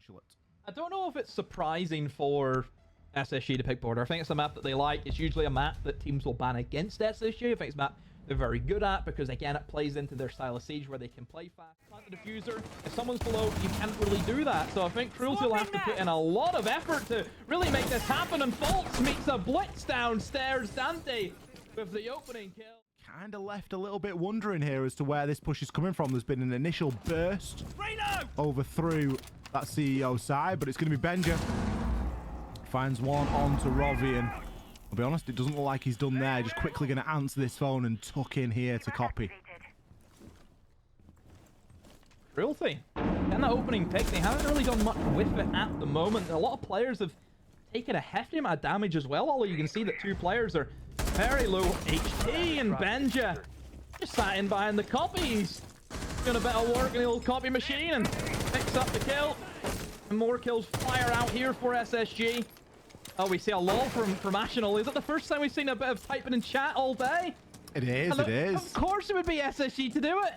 potential it. I don't know if it's surprising for SSG to pick Border. I think it's a map that they like. It's usually a map that teams will ban against SSG. I think it's a map they're very good at because, again, it plays into their style of siege where they can play fast. Plant the diffuser. If someone's below, you can't really do that. So I think Cruelty will have to put in a lot of effort to really make this happen. And Faults meets a blitz downstairs. Dante with the opening kill. Kind of left a little bit wondering here as to where this push is coming from. There's been an initial burst over through that CEO side, but it's going to be Benja. Finds one onto Rovi, and I'll be honest, it doesn't look like he's done there. Just quickly going to answer this phone and tuck in here to copy. Cruelty. And that opening pick, they haven't really done much with it at the moment. A lot of players have taken a hefty amount of damage as well, although you can see that two players are very low HP, and Benja just sat in behind the copy. He's doing a bit of work in the old copy machine and picks up the kill. And more kills fire out here for SSG. Oh, we see a lot from Ashenal. Is it the first time we've seen a bit of typing in chat all day? It is, it is. Of course it would be SSG to do it.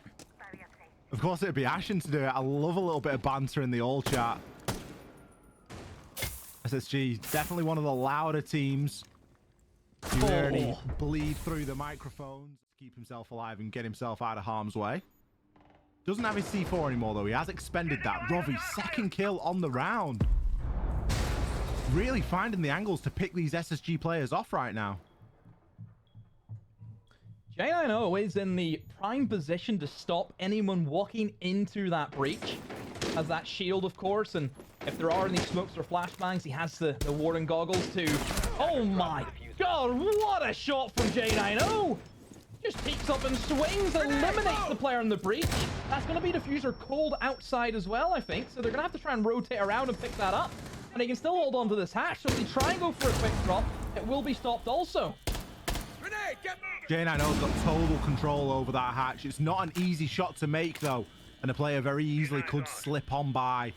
Of course it would be Ashen to do it. I love a little bit of banter in the all chat. SSG, definitely one of the louder teams. You already bleed through the microphones to keep himself alive and get himself out of harm's way. Doesn't have his C4 anymore, though. He has expended that. Rovi, second kill on the round. Really finding the angles to pick these SSG players off right now. J9O is in the prime position to stop anyone walking into that breach. Has that shield, of course, and if there are any smokes or flashbangs, he has the Warden goggles too. Oh my god, what a shot from J9O! Just peeks up and swings, eliminates the player in the breach. That's going to be diffuser cold outside as well, I think. So they're going to have to try and rotate around and pick that up. And they can still hold on to this hatch. So if they try and go for a quick drop, it will be stopped also. J9O's got total control over that hatch. It's not an easy shot to make, though. And a player very easily could slip on by.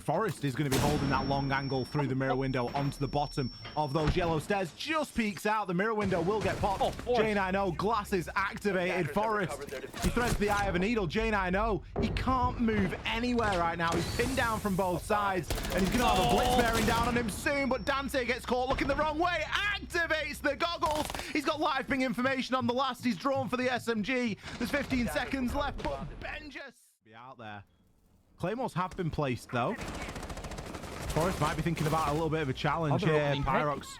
Forest is going to be holding that long angle through the mirror window onto the bottom of those yellow stairs. Just peeks out. The mirror window will get popped. J9O, glasses activated. Forest, he threads the eye of a needle. J9O, he can't move anywhere right now. He's pinned down from both sides, and he's going to have a blitz bearing down on him soon, but Dante gets caught looking the wrong way. Activates the goggles. He's got live ping information on the last. He's drawn for the SMG. There's 15 seconds left, but Benja be out there. Claymores have been placed, though. Forest might be thinking about a little bit of a challenge here. Pyrox is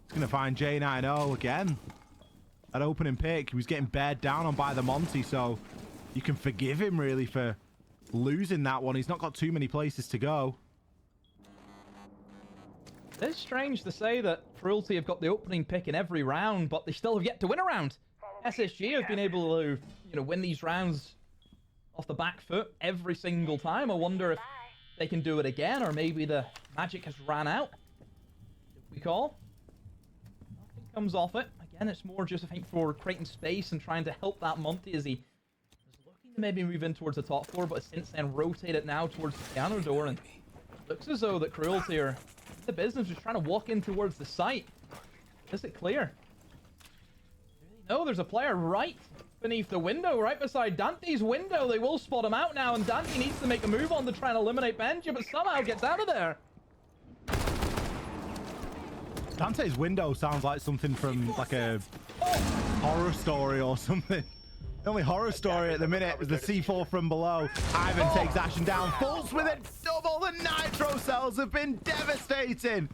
going to find J9O again. That opening pick, he was getting bared down on by the Monty, so you can forgive him, really, for losing that one. He's not got too many places to go. It's strange to say that Cruelty have got the opening pick in every round, but they still have yet to win a round. SSG have been able to, win these rounds off the back foot every single time. I wonder if they can do it again, or maybe the magic has ran out. If we call, nothing comes off it. Again, it's more just, I think, for creating space and trying to help that Monty as he is looking to maybe move in towards the top floor, but since then rotate it now towards the piano door, and it looks as though that Cruelty are in the business just trying to walk in towards the site. Is it clear? No, there's a player right beneath the window, right beside Dante's window. They will spot him out now, and Dante needs to make a move on to try and eliminate Benja, but somehow gets out of there. Dante's window sounds like something from like a horror story or something. The only horror story at the minute is the C4 from below. Ivan takes Ashen down. Falls with a double. The nitro cells have been devastating.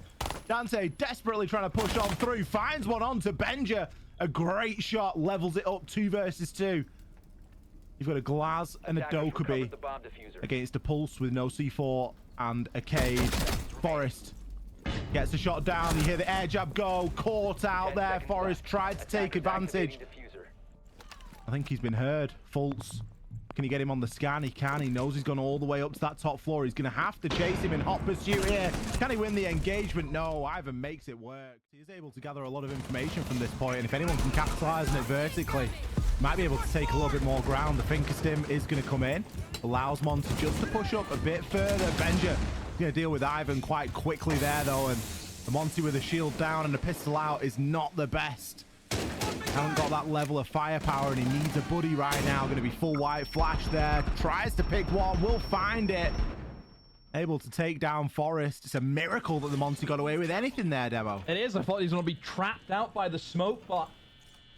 Dante desperately trying to push on through. Finds one onto Benja. A great shot. Levels it up 2 versus 2. You've got a Glaz and a Dokkaebi against a Pulse with no C4 and a Cage. Forest gets a shot down. You hear the air jab go. Caught out there. Forest tried to take advantage. I think he's been heard. Fultz. Can he get him on the scan? He can. He knows he's gone all the way up to that top floor. He's going to have to chase him in hot pursuit here. Can he win the engagement? No. Ivan makes it work. He's able to gather a lot of information from this point, and if anyone can capitalize on it vertically, might be able to take a little bit more ground. The Finkerstim is going to come in. Allows Monty just to push up a bit further. Benja going to deal with Ivan quite quickly there, though, and the Monty with a shield down and a pistol out is not the best. Hasn't got that level of firepower, and he needs a buddy right now. Going to be full white flash there. Tries to pick one. Will find it. able to take down Forest. It's a miracle that the Monty got away with anything there, Demo. It is. I thought he was going to be trapped out by the smoke, but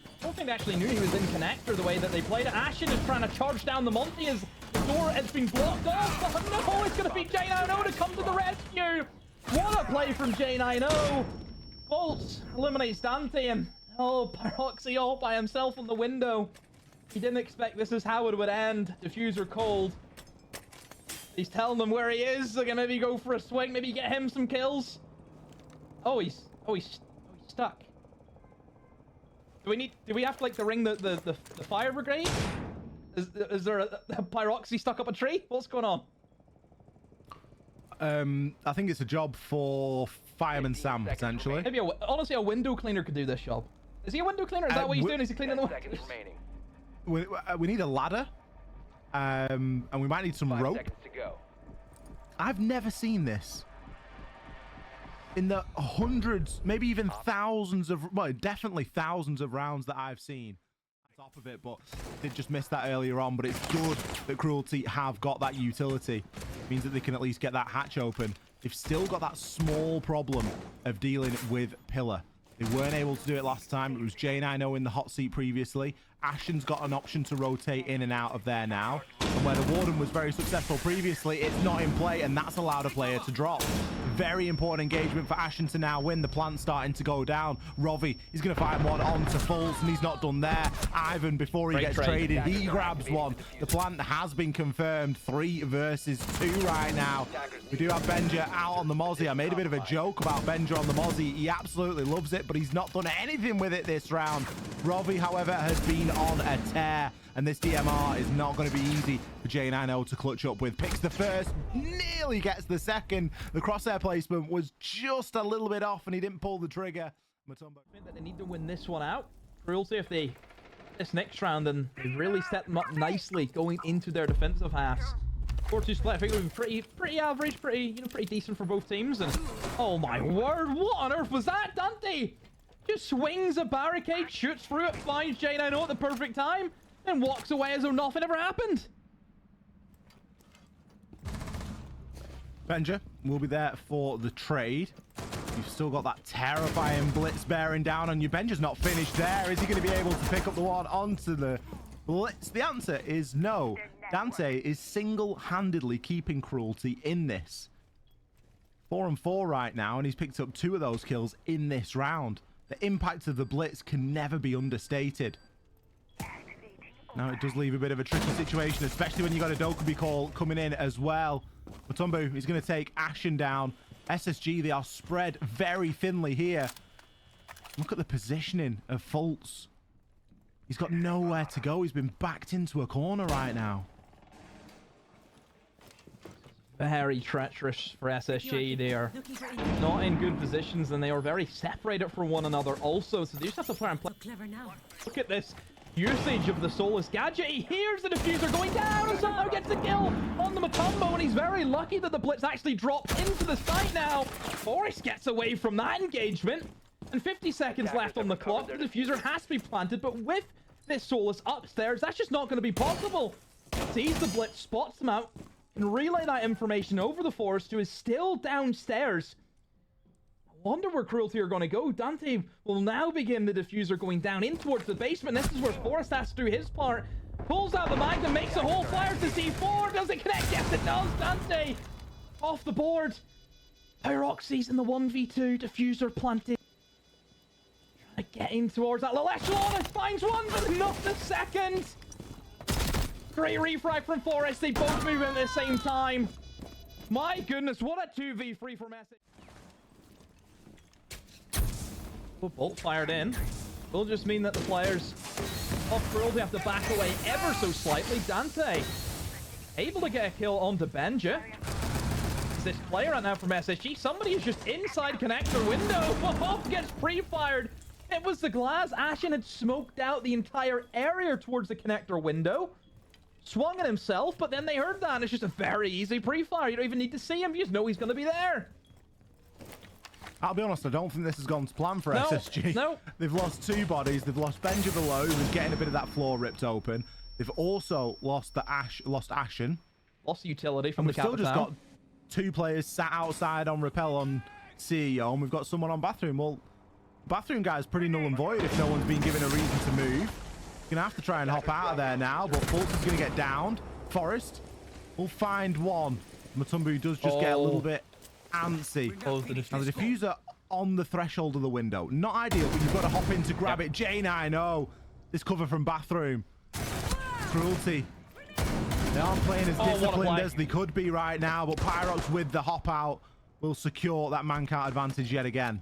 I don't think they actually knew he was in connector the way that they played it. Ashen is trying to charge down the Monty as the door has been blocked off. But no, it's going to be J90 to come to the rescue. What a play from J90. Bolts eliminates Dante, and oh, Pyroxy all by himself on the window. He didn't expect this is how it would end. Diffuser cold. He's telling them where he is. They're gonna maybe go for a swing, maybe get him some kills. Oh, he's stuck. Do we have to like to ring the fire brigade? Is there a Pyroxy stuck up a tree? What's going on? I think it's a job for Fireman Sam potentially. Maybe honestly a window cleaner could do this job. Is he a window cleaner? Is that what he's doing? Is he cleaning the windows? We need a ladder, and we might need some rope. I've never seen this in the hundreds, maybe even thousands of, well, definitely thousands of rounds that I've seen. Top of it, but did just miss that earlier on. But it's good that Cruelty have got that utility. It means that they can at least get that hatch open. They've still got that small problem of dealing with Pillar. They weren't able to do it last time. It was J90 in the hot seat previously. Ashen's got an option to rotate in and out of there now. And where the Warden was very successful previously, it's not in play, and that's allowed a player to drop. Very important engagement for Ashen to now win. The plant's starting to go down. Rovi, he's going to find one onto Fultz, and he's not done there. Ivan, before he gets traded, he grabs one. The plant has been confirmed. 3 versus 2 right now. We do have Benja out on the Mozzie. I made a bit of a joke about Benja on the Mozzie. He absolutely loves it, but he's not done anything with it this round. Rovi, however, has been on a tear, and this DMR is not going to be easy for J90 to clutch up with. Picks the first, nearly gets the second. The crosshair placement was just a little bit off, and he didn't pull the trigger. Matumbo. I think that they need to win this one out. Cruelty, if they this next round, and they really set them up nicely going into their defensive halves. 4-2 split, I think it would be pretty average, pretty decent for both teams. And oh my word, what on earth was that? Dante just swings a barricade, shoots through it, finds J90 at the perfect time, and walks away as though nothing ever happened. Benja will be there for the trade. You've still got that terrifying Blitz bearing down on you. Benja's not finished there. Is he going to be able to pick up the one onto the Blitz? The answer is no. Dante is single-handedly keeping Cruelty in this. 4-4 right now, and he's picked up 2 of those kills in this round. The impact of the Blitz can never be understated. Now, it does leave a bit of a tricky situation, especially when you got a Dokubi call coming in as well. Matumbo is going to take Ashen down. SSG, they are spread very thinly here. Look at the positioning of Fultz. He's got nowhere to go. He's been backed into a corner right now. Very treacherous for SSG. They are not in good positions, and they are very separated from one another also. So they just have to play and play. Clever now. Look at this usage of the Soulless gadget. He hears the diffuser going down, and somehow gets the kill on the Matumbo, and he's very lucky that the Blitz actually dropped into the site now. Forrest gets away from that engagement, and 50 seconds left on the clock. The diffuser has to be planted, but with this Soulless upstairs, that's just not going to be possible. Sees the Blitz, spots them out, and relay that information over the Forest, who is still downstairs. I wonder where Cruelty are going to go. Dante will now begin the diffuser going down in towards the basement. This is where Forest has to do his part. Pulls out the Magnum, makes a hole, fires to C4. Does it connect? Yes, it does. Dante off the board. Pyroxy's in the 1v2. Diffuser planted. Trying to get in towards that little echelon, and finds one, but not the second. Great refrag from Forest. They both move in at the same time. My goodness, what a 2v3 for Message. Oh, bolt fired in. Will just mean that the players of Cruelty have to back away ever so slightly. Dante able to get a kill onto Benja. Is this player right now from SSG? Somebody is just inside connector window. Oh, gets pre-fired. It was the glass. Ashen had smoked out the entire area towards the connector window. Swung at himself, but then they heard that, and it's just a very easy pre-fire. You don't even need to see him. You just know he's going to be there. I'll be honest, I don't think this has gone to plan for SSG. No. They've lost 2 bodies. They've lost Benja below, who's getting a bit of that floor ripped open. They've also lost Ashen. Lost the utility from the still just got 2 players sat outside on rappel on CEO, and we've got someone on bathroom. Well, bathroom guy's pretty null and void if no one's been given a reason to move. Gonna have to try and hop out of there now, but Fultz is gonna get downed. Forest will find one. Mutombo does just get a little bit antsy. Now the diffuser on the threshold of the window. Not ideal, but you've got to hop in to grab it. J9, oh, this cover from bathroom. Cruelty. They aren't playing as disciplined as they could be right now, but Pyrox with the hop out will secure that man count advantage yet again.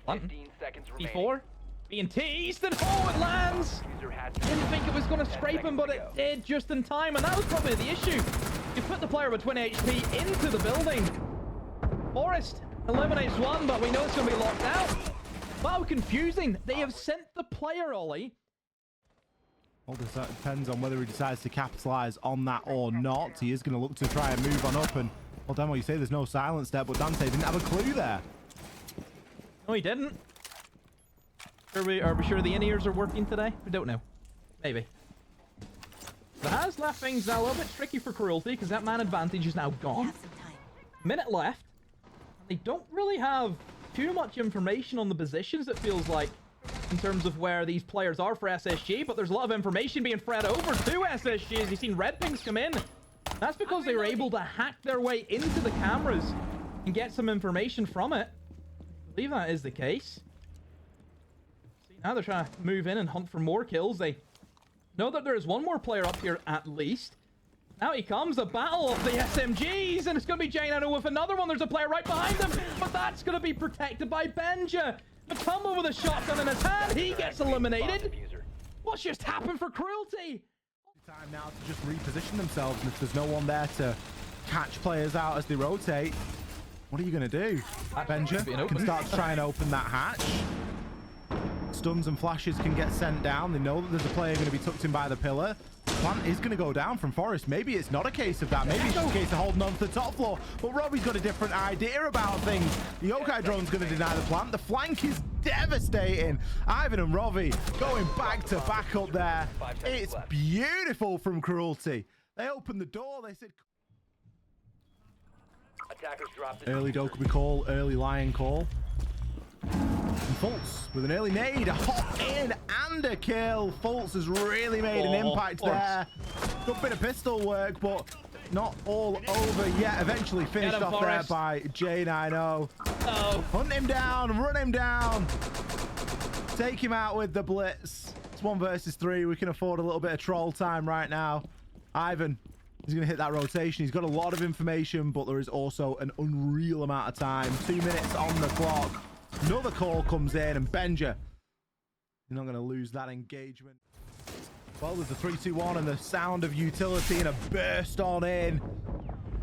15 seconds remaining. P4 being teased and forward lands. Didn't think it was going to scrape him, but it did just in time, and that was probably the issue. You put the player with 20 HP into the building. Forest eliminates one, but we know it's going to be locked out. Wow, confusing. They have sent the player, Ollie. Well, this depends on whether he decides to capitalize on that or not. He is going to look to try and move on up, and well, Demo, you say there's no silence there, but Dante didn't have a clue there. No, he didn't. Are we sure the in-ears are working today? We don't know. Maybe. That has left things a little bit tricky for Cruelty, because that man advantage is now gone. Minute left. They don't really have too much information on the positions, it feels like, in terms of where these players are for SSG, but there's a lot of information being fed over to SSG as you've seen red pings come in. That's because they were able to hack their way into the cameras and get some information from it. I believe that is the case. See, now they're trying to move in and hunt for more kills. They know that there is one more player up here at least. Now he comes, the battle of the SMGs, and it's going to be J9 with another one. There's a player right behind him, but that's going to be protected by Benja. Mutombo with a shotgun in his hand, he gets eliminated. What's just happened for Cruelty? Time now to just reposition themselves, and if there's no one there to catch players out as they rotate, what are you going to do? Benja can start to try and open that hatch. Stuns and flashes can get sent down. They know that there's a player going to be tucked in by the pillar. Plant is going to go down from Forest. Maybe it's not a case of that. Maybe it's just a case of holding on to the top floor. But Robbie's got a different idea about things. The Yokai drone's going to deny the plant. The flank is devastating. Ivan and Robbie going back to back up there. It's beautiful from Cruelty. They opened the door. They said... Attackers dropped Early Dokkaebi call, early Lion call. And Fultz with an early nade, a hop in and a kill. Fultz has really made an impact there. Good bit of pistol work, but not all over yet. Eventually finished off there by J90. Hunt him down, run him down. Take him out with the Blitz. It's 1 versus 3. We can afford a little bit of troll time right now. Ivan is going to hit that rotation. He's got a lot of information, but there is also an unreal amount of time. 2 minutes on the clock. Another call comes in, and Benja, you're not going to lose that engagement. Well, there's a 3-2-1 and the sound of utility and a burst on in.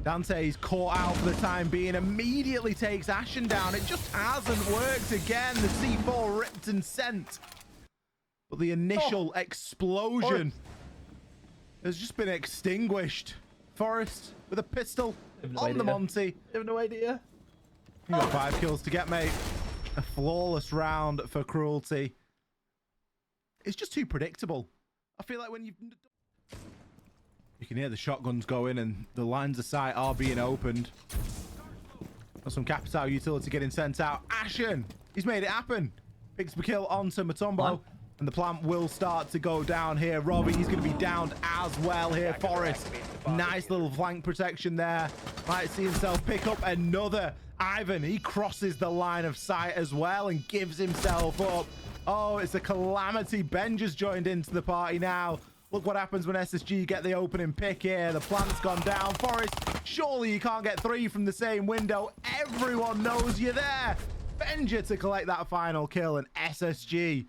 Dante's caught out for the time being, immediately takes Ashen down. It just hasn't worked again. The C4 ripped and sent. But the initial explosion has just been extinguished. Forest with a pistol on the Monty. I have no idea. You got 5 kills to get, mate. A flawless round for Cruelty. It's just too predictable. I feel like when you can hear the shotguns going and the lines of sight are being opened. Got some Capital utility getting sent out. Ashen, he's made it happen. Picks the kill onto Mutombo. And the plant will start to go down here. Robbie, he's going to be downed as well here. Forest, nice little flank protection there. Might see himself pick up another. Ivan, he crosses the line of sight as well and gives himself up. Oh, it's a calamity. Benja's joined into the party now. Look what happens when SSG get the opening pick here. The plant's gone down. Forest, surely you can't get 3 from the same window. Everyone knows you're there. Benja to collect that final kill, and SSG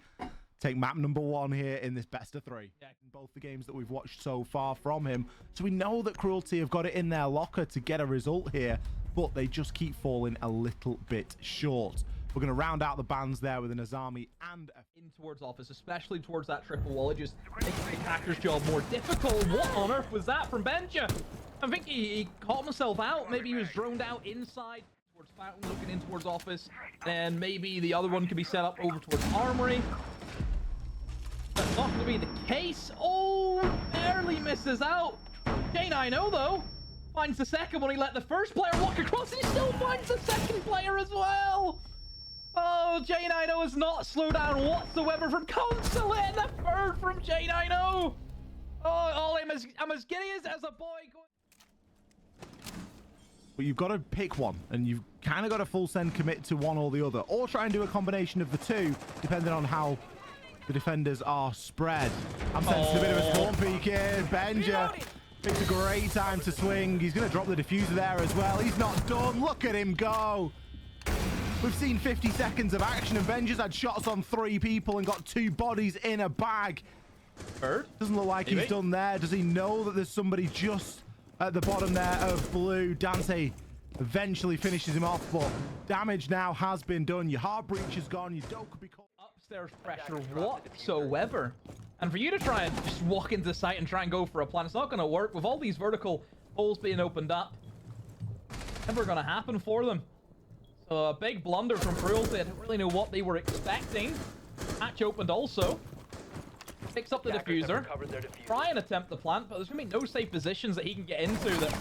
take map number 1 here in this best of 3. Yeah, in both the games that we've watched so far from him. So we know that Cruelty have got it in their locker to get a result here, but they just keep falling a little bit short. We're going to round out the bans there with an Azami and in towards office, especially towards that triple wall. It just makes the attacker's job more difficult. What on earth was that from Benja? I think he caught himself out. Maybe he was droned out inside towards Fountain, looking in towards office. Then maybe the other one could be set up over towards Armory. That's not going to be the case. Oh, barely misses out. J90 though. Finds the second one. He let the first player walk across. He still finds the second player as well. Oh, J90 has not slowed down whatsoever from Console, and the third from J90. Oh, I'm as giddy as a boy. But you've got to pick one, and you've kind of got to full send commit to one or the other, or try and do a combination of the two, depending on how the defenders are spread. I'm sensing a bit of a storm peak here. Benja picks a great time to swing. He's going to drop the diffuser there as well. He's not done. Look at him go. We've seen 50 seconds of action, and Benja's had shots on 3 people and got 2 bodies in a bag. Bird? Doesn't look like he's done there. Does he know that there's somebody just at the bottom there of blue? Dante eventually finishes him off, but damage now has been done. Your hard breach is gone. Your dope could be caught. Upstairs pressure whatsoever. And for you to try and just walk into the site and try and go for a plan, it's not going to work. With all these vertical holes being opened up, never going to happen for them. So a big blunder from Cruelty. I didn't really know what they were expecting. Hatch opened also. Picks up the diffuser. Try and attempt the plant, but there's going to be no safe positions that he can get into. That.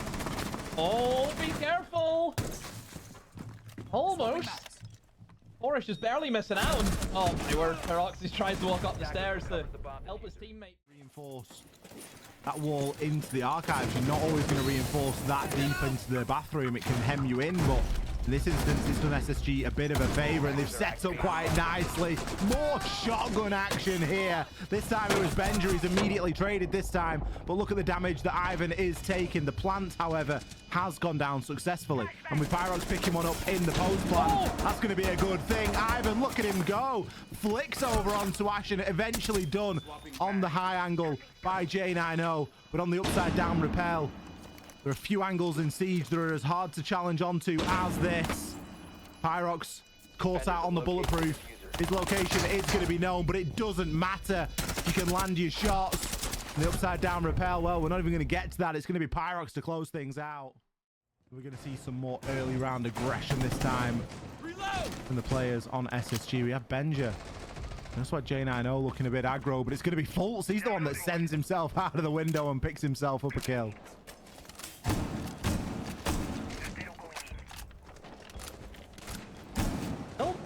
Oh, be careful! Almost. Forrest is barely missing out. Oh my word, Peroxys tries to walk up the stairs to help his teammate. Reinforce that wall into the archives. You're not always going to reinforce that deep into the bathroom. It can hem you in, but in this instance, it's done SSG a bit of a favor, and they've set up quite nicely. More shotgun action here. This time it was Benja. He's immediately traded this time, but look at the damage that Ivan is taking. The plant, however, has gone down successfully, and with Pyrox picking one up in the post plant, that's going to be a good thing. Ivan, look at him go. Flicks over onto Ashen, eventually done on the high angle by J90, but on the upside down rappel. There are a few angles in Siege that are as hard to challenge onto as this. Pyrox caught out on the bulletproof. His location is going to be known, but it doesn't matter. You can land your shots. And the upside down rappel, well, we're not even going to get to that. It's going to be Pyrox to close things out. We're going to see some more early round aggression this time from the players on SSG. We have Benja. That's what J90 looking a bit aggro, but it's going to be Fultz. He's the one that sends himself out of the window and picks himself up a kill.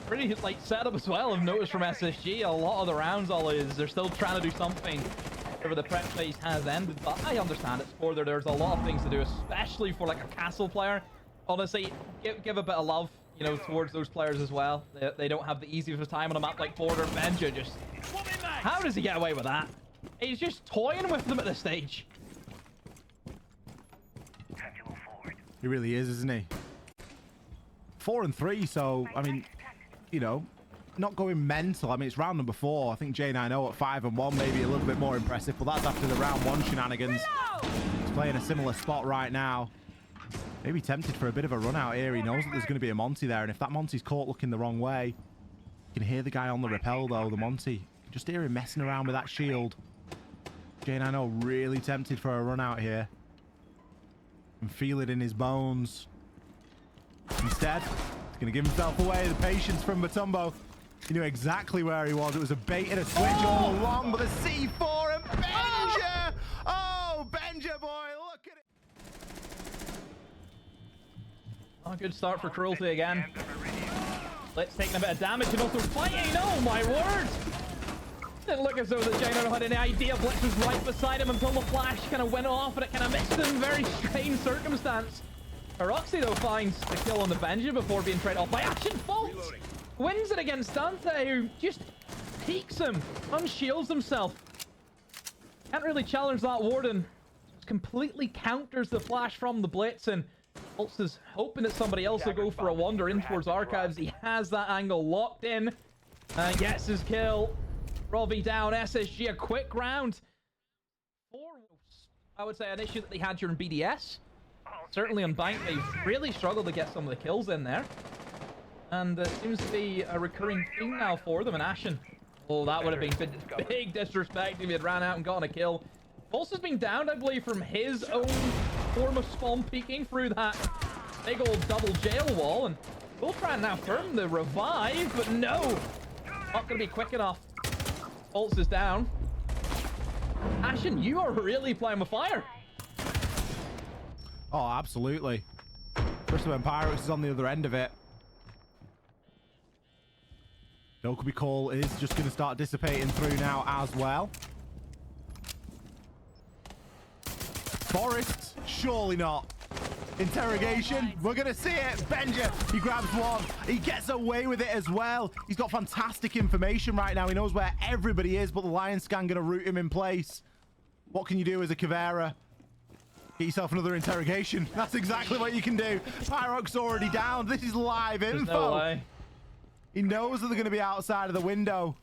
Pretty like setup as well. I've noticed from SSG a lot of the rounds they're still trying to do something whenever the prep phase has ended, but I understand it's for there's a lot of things to do, especially for like a castle player. Honestly, give a bit of love, you know, towards those players as well. They don't have the easiest of time on a map like Border. Benja just, how does he get away with that? He's just toying with them at this stage. He really is, isn't he? 4 and 3, so I mean, you know, not going mental. I mean, it's round number 4. I think J90 at 5 and 1 maybe a little bit more impressive, but that's after the round 1 shenanigans. He's playing a similar spot right now. Maybe tempted for a bit of a run out here. He knows that there's going to be a Monty there, and if that Monty's caught looking the wrong way, you can hear the guy on the rappel though, the Monty. You can just hear him messing around with that shield. J90 really tempted for a run out here. And feel it in his bones. Instead, he's going to give himself away. The patience from Matumbo. He knew exactly where he was. It was a bait and a switch all along, but the C4 and Benja! Oh, Benja boy, look at it. Oh, good start for Cruelty again. Let's take a bit of damage and also fighting. Oh my word! Didn't look as though the J90 had any idea. Bliss was right beside him until the flash kind of went off and it kind of missed him. Very strange circumstance. Roxy though finds the kill on the Benja before being traded off by Ashen. Fultz wins it against Dante, who just peeks him, unshields himself. Can't really challenge that Warden. Just completely counters the flash from the Blitz, and Fultz is hoping that somebody else will go for a wander in towards Archives. He has that angle locked in and gets his kill. Robbie down, SSG a quick round. I would say an issue that they had during BDS. Certainly on Bank, they've really struggled to get some of the kills in there. And it seems to be a recurring theme now for them. And Ashen, oh, that would have been big disrespect if he had ran out and gotten a kill. Fultz has been downed, I believe, from his own form of spawn peeking through that big old double jail wall. And we'll try and now firm the revive, but no, not going to be quick enough. Fultz is down. Ashen, you are really playing with fire. Oh, absolutely. Especially when Pyrex is on the other end of it. Dokubi Call is just going to start dissipating through now as well. Forest, surely not. Interrogation, we're going to see it. Benja, he grabs one. He gets away with it as well. He's got fantastic information right now. He knows where everybody is, but the Lion Scan going to root him in place. What can you do as a Caveira? Get yourself another interrogation. That's exactly what you can do. Pyrox already down. This is live info. There's no way. He knows that they're going to be outside of the window.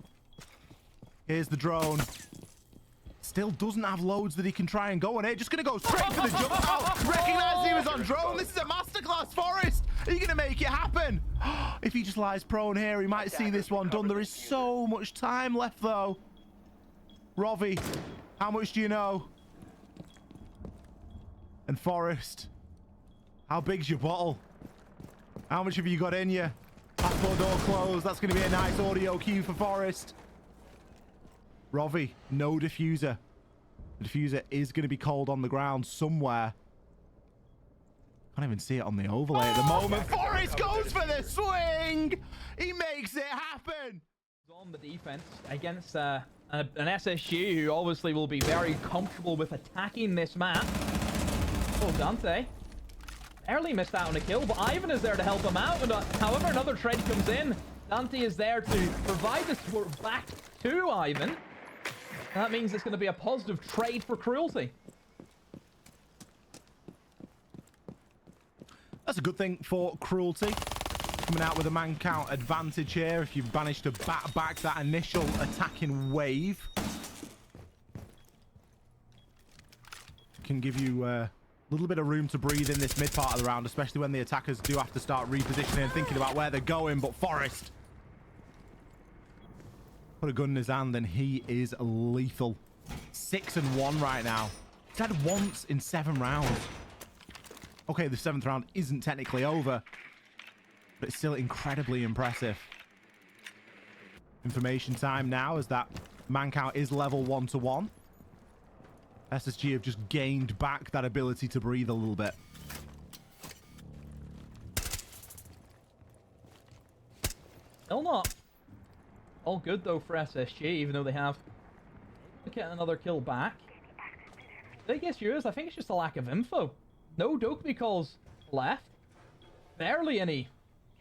Here's the drone. Still doesn't have loads that he can try and go on it. Just going to go straight for the jump out. Recognized he was on drone. This is a masterclass, Forest. Are you going to make it happen? If he just lies prone here, he might see this one done. There is so much time left, though. Rovi, how much do you know? And Forest, how big's your bottle? How much have you got in you? Passport door closed. That's going to be a nice audio cue for Forest. Rovi, no diffuser. The diffuser is going to be cold on the ground somewhere. Can't even see it on the overlay at the moment. Forest goes for the swing. He makes it happen. On the defense against an SSG who obviously will be very comfortable with attacking this map. Oh, Dante barely missed out on a kill, but Ivan is there to help him out. And however, another trade comes in. Dante is there to provide the support back to Ivan. That means it's going to be a positive trade for Cruelty. That's a good thing for Cruelty. Coming out with a man count advantage here if you've managed to bat back that initial attacking wave. Can give you a little bit of room to breathe in this mid part of the round, especially when the attackers do have to start repositioning and thinking about where they're going. But Forest put a gun in his hand and he is lethal. 6-1 right now. He's had once in 7 rounds. Okay, the 7th round isn't technically over, but it's still incredibly impressive. Information time now as that man count is level 1-1. SSG have just gained back that ability to breathe a little bit. Still not all good though for SSG, even though they have get another kill back. Big issue is I think it's just a lack of info. No Dokubi calls left. Barely any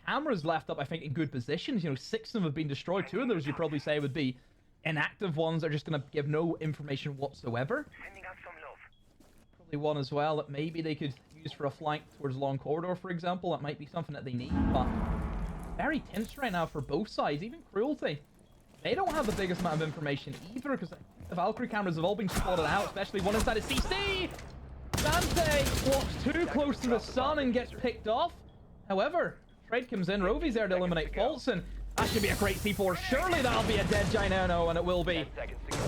cameras left up, I think, in good positions. You know, 6 of them have been destroyed. 2 of those you probably say would be inactive ones. They're just going to give no information whatsoever. Probably one as well that maybe they could use for a flank towards long corridor, for example. That might be something that they need, but very tense right now for both sides. Even Cruelty, they don't have the biggest amount of information either, because the Valkyrie cameras have all been spotted out, especially one inside of CC. Dante walks too close to the sun and gets picked off. However, trade comes in. Rovi's there to eliminate Fultz, and that should be a great C4. Surely that'll be a dead Ginono, and it will be.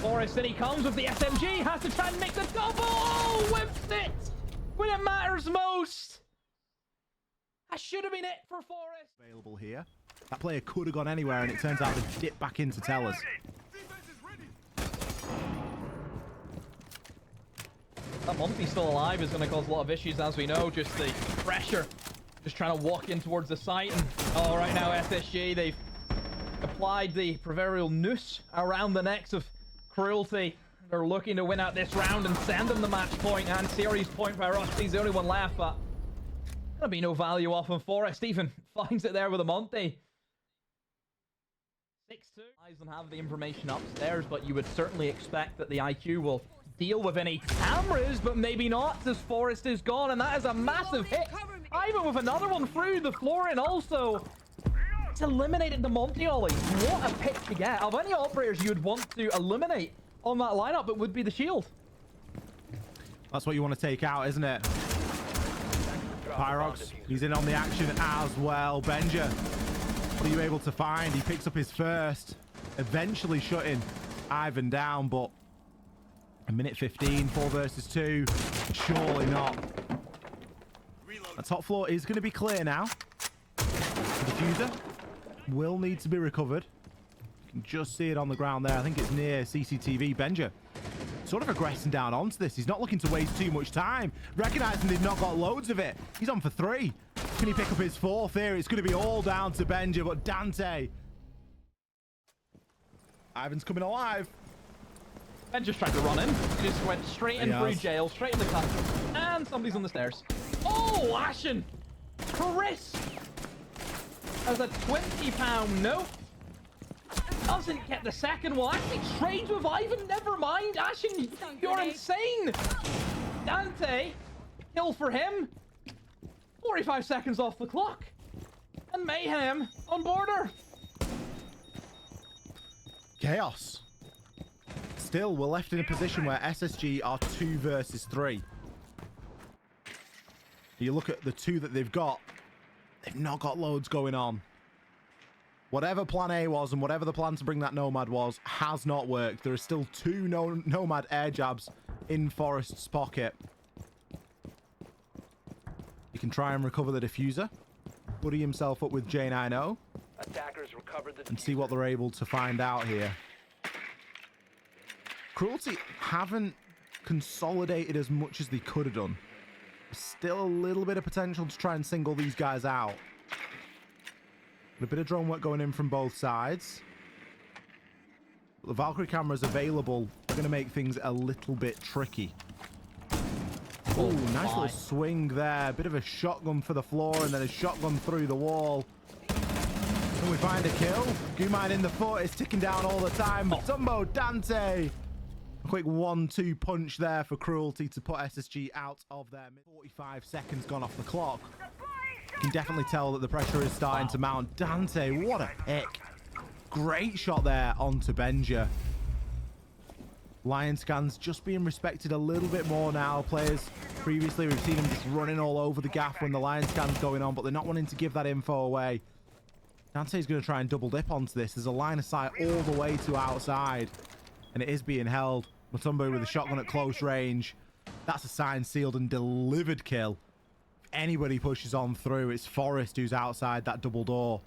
Forest, in he comes with the SMG, has to try and make the double. Oh, whips it when it matters most. That should have been it for Forest. Available here. That player could have gone anywhere, and it turns out to dip back into Tellers. That Monty still alive is going to cause a lot of issues, as we know. Just the pressure. Just trying to walk in towards the site. And oh, right now, SSG, they've applied the proverbial noose around the necks of Cruelty. They're looking to win out this round and send them the match point and series point by Ross. He's the only one left, but there'll be no value off him. Forest even finds it there with a Monty. 6-2. Eyes don't have the information upstairs, but you would certainly expect that the IQ will deal with any cameras, but maybe not, as Forest is gone, and that is a massive hit. Ivan with another one through the floor, and also it's eliminated the Monty Ollie. What a pick to get. Of any operators you would want to eliminate on that lineup, it would be the shield. That's what you want to take out, isn't it? Pyrox, he's in on the action as well. Benja, what are you able to find? He picks up his first, eventually shutting Ivan down, but a minute 15, 4 versus 2, surely not. The top floor is going to be clear now. The diffuser will need to be recovered. You can just see it on the ground there. I think it's near CCTV. Benja sort of aggressing down onto this. He's not looking to waste too much time. Recognizing they've not got loads of it. He's on for 3. Can he pick up his 4th here? It's going to be all down to Benja, but Dante. Ivan's coming alive. Ben just tried to run in. He just went straight in through jail, straight in the cut. And somebody's on the stairs. Oh, Ashen! Chris! As a £20 note. Doesn't get the second one. Actually trades with Ivan. Never mind. Ashen, you're insane. Dante, kill for him. 45 seconds off the clock. And Mayhem on border. Chaos. Still, we're left in a position where SSG are 2 versus 3. You look at the 2 that they've got. They've not got loads going on. Whatever plan A was and whatever the plan to bring that Nomad was has not worked. There are still 2 Nomad air jabs in Forest's pocket. He can try and recover the diffuser. Buddy himself up with J90. Attackers recovered the and see what they're able to find out here. Cruelty haven't consolidated as much as they could have done. There's still a little bit of potential to try and single these guys out. A bit of drone work going in from both sides. But the Valkyrie cameras available are going to make things a little bit tricky. Oh, nice little swing there. Bit of a shotgun for the floor and then a shotgun through the wall. Can we find a kill? Gumine in the foot is ticking down all the time. Tumbo Dante. A quick 1-2 punch there for Cruelty to put SSG out of there. 45 seconds gone off the clock. You can definitely tell that the pressure is starting to mount. Dante, what a pick. Great shot there onto Benja. Lion scans just being respected a little bit more now. Players previously, we've seen them just running all over the gaff when the Lion scan's going on, but they're not wanting to give that info away. Dante's going to try and double dip onto this. There's a line of sight all the way to outside, and it is being held. Mutombo with a shotgun at close range. That's a signed, sealed, and delivered kill. If anybody pushes on through, it's Forest who's outside that double door.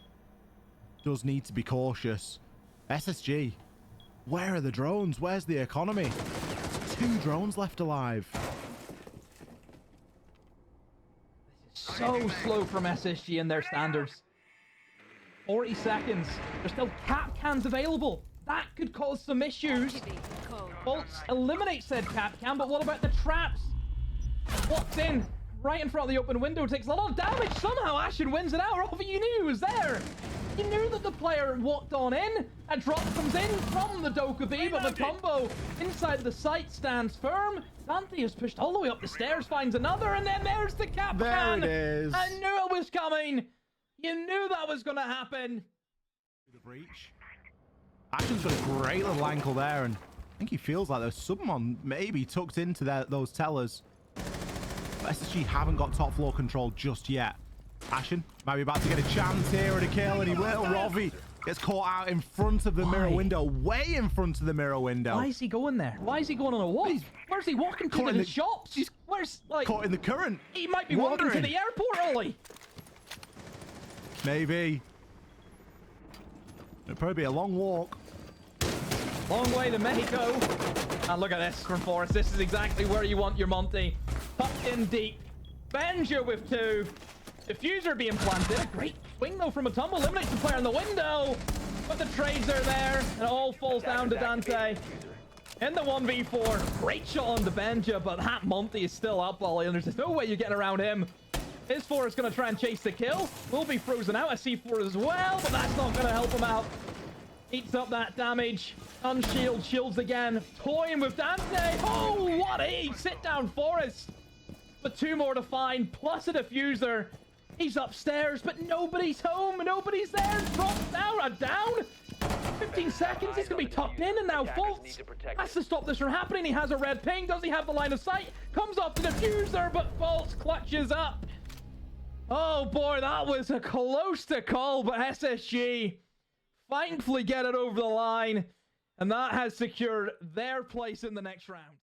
Does need to be cautious. SSG, where are the drones? Where's the economy? 2 drones left alive. So slow from SSG and their standards. 40 seconds. There's still cap cans available. That could cause some issues. Bolts eliminate said cap can, but what about the traps? What's in? Right in front of the open window, takes a lot of damage. Somehow Ashen wins it out. Robert, you knew he was there. You knew that the player walked on in. A drop comes in from the Dokkaebi, but the combo inside the site stands firm. Dante is pushed all the way up the stairs, finds another, and then there's the cap can. There it is. I knew it was coming. You knew that was going to happen. The breach. Ashen's got a great little ankle there, and I think he feels like there's someone maybe tucked into those tellers. But SSG haven't got top floor control just yet. Ashen might be about to get a chance here at a kill, and he will. Rovi gets caught out in front of the mirror window, way in front of the mirror window. Why is he going there? Why is he going on a walk? Where's he walking to the shops? He's Where's, like... caught in the current. He might be walking to the airport, Ollie. Maybe. It'll probably be a long walk. Long way to Mexico. And look at this from Forest. This is exactly where you want your Monty. Tucked in deep. Benja with 2. Diffuser being planted. A great swing though from a tumble. Eliminates the player in the window. But the trades are there. And it all falls down to Dante. In the 1v4. Great shot on the Benja. But that Monty is still up, Ollie. And there's no way you're getting around him. His 4 is going to try and chase the kill. Will be frozen out. A C4 as well. But that's not going to help him out. Eats up that damage. Unshield, shields again. Toying with Dante. Oh, what a sit down Forest. But 2 more to find, plus a diffuser. He's upstairs, but nobody's home. Nobody's there. Drops down. A down. 15 seconds. He's going to be tucked in, and now Fultz has to stop this from happening. He has a red ping. Does he have the line of sight? Comes off the diffuser, but Fultz clutches up. Oh, boy, that was a close to call, but SSG thankfully get it over the line, and that has secured their place in the next round.